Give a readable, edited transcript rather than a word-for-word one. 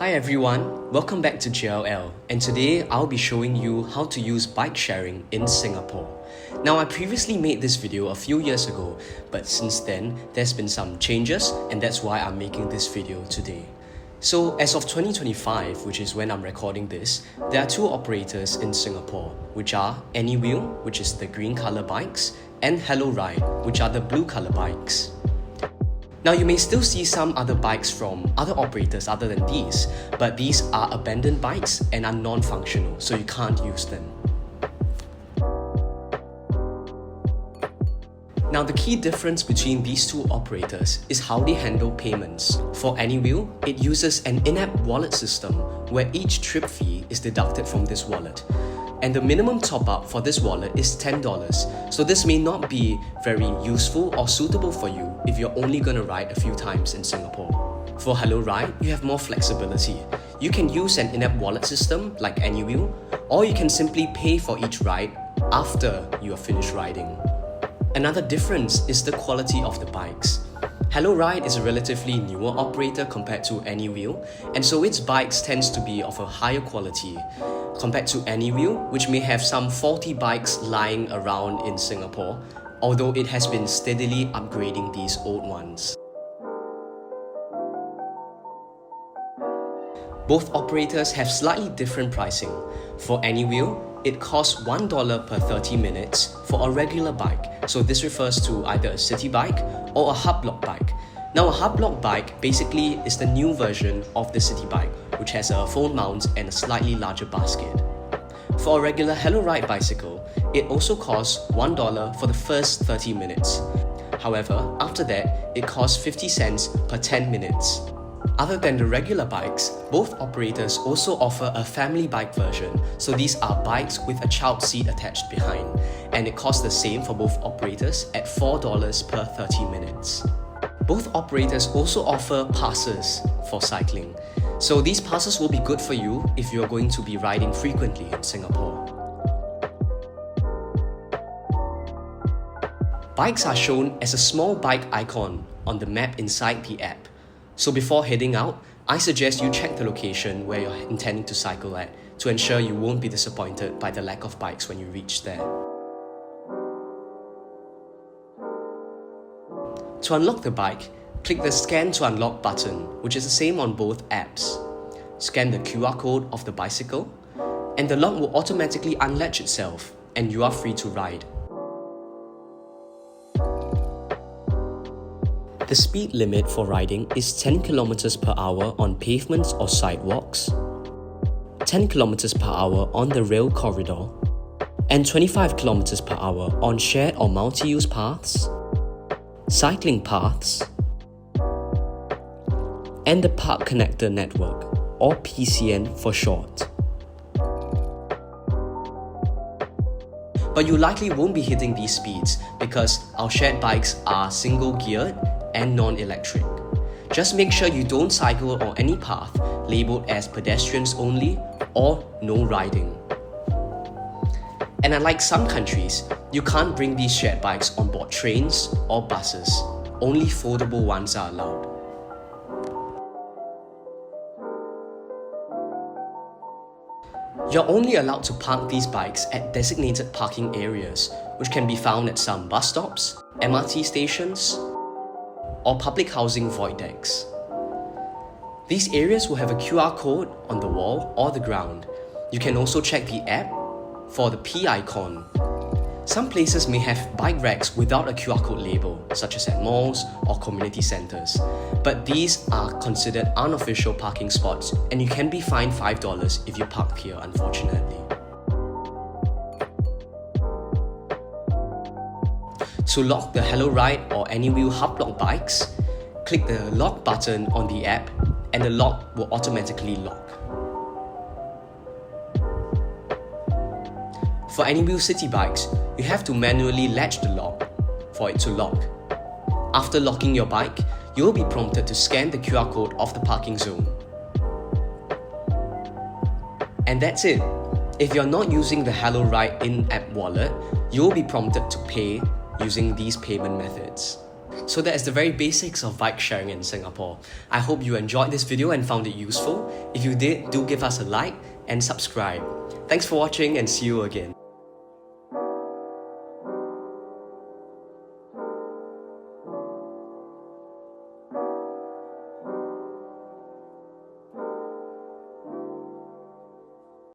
Hi everyone, welcome back to JLL, and today I'll be showing you how to use bike sharing in Singapore. Now, I previously made this video a few years ago, but since then there's been some changes, and that's why I'm making this video today. So as of 2025, which is when I'm recording this, there are two operators in Singapore, which are Anywheel, which is the green color bikes, and HelloRide, which are the blue color bikes. Now, you may still see some other bikes from other operators other than these, but these are abandoned bikes and are non-functional, so you can't use them. Now, the key difference between these two operators is how they handle payments. For Anywheel, it uses an in-app wallet system where each trip fee is deducted from this wallet. And the minimum top-up for this wallet is $10, so this may not be very useful or suitable for you if you're only going to ride a few times in Singapore. For HelloRide, you have more flexibility. You can use an in-app wallet system like Anywheel, or you can simply pay for each ride after you are finished riding. Another difference is the quality of the bikes. HelloRide is a relatively newer operator compared to Anywheel, and so its bikes tends to be of a higher quality compared to Anywheel, which may have some faulty bikes lying around in Singapore, although it has been steadily upgrading these old ones. Both operators have slightly different pricing. For Anywheel, it costs $1 per 30 minutes for a regular bike, so this refers to either a city bike or a hub block bike. Now, a hub block bike basically is the new version of the city bike, which has a phone mount and a slightly larger basket. For a regular HelloRide bicycle, it also costs $1 for the first 30 minutes. However, after that, it costs 50 cents per 10 minutes. Other than the regular bikes, both operators also offer a family bike version, so these are bikes with a child seat attached behind, and it costs the same for both operators at $4 per 30 minutes. Both operators also offer passes for cycling, so these passes will be good for you if you're going to be riding frequently in Singapore. Bikes are shown as a small bike icon on the map inside the app. So before heading out, I suggest you check the location where you're intending to cycle at to ensure you won't be disappointed by the lack of bikes when you reach there. To unlock the bike, click the Scan to Unlock button, which is the same on both apps. Scan the QR code of the bicycle, and the lock will automatically unlatch itself, and you are free to ride. The speed limit for riding is 10 km per hour on pavements or sidewalks, 10 km per hour on the rail corridor, and 25 km per hour on shared or multi-use paths, cycling paths, and the Park Connector Network, or PCN for short. But you likely won't be hitting these speeds because our shared bikes are single-geared and non-electric. Just make sure you don't cycle on any path labelled as pedestrians only or no riding. And unlike some countries, you can't bring these shared bikes on board trains or buses. Only foldable ones are allowed. You're only allowed to park these bikes at designated parking areas, which can be found at some bus stops, MRT stations, or public housing void decks. These areas will have a QR code on the wall or the ground. You can also check the app for the P icon. Some places may have bike racks without a QR code label, such as at malls or community centres, but these are considered unofficial parking spots, and you can be fined $5 if you park here, unfortunately. To lock the HelloRide or Anywheel hub block bikes, click the lock button on the app and the lock will automatically lock. For Anywheel city bikes, you have to manually latch the lock for it to lock. After locking your bike, you will be prompted to scan the QR code of the parking zone. And that's it. If you're not using the HelloRide in-app wallet, you will be prompted to pay using these payment methods. So that is the very basics of bike sharing in Singapore. I hope you enjoyed this video and found it useful. If you did, do give us a like and subscribe. Thanks for watching and see you again.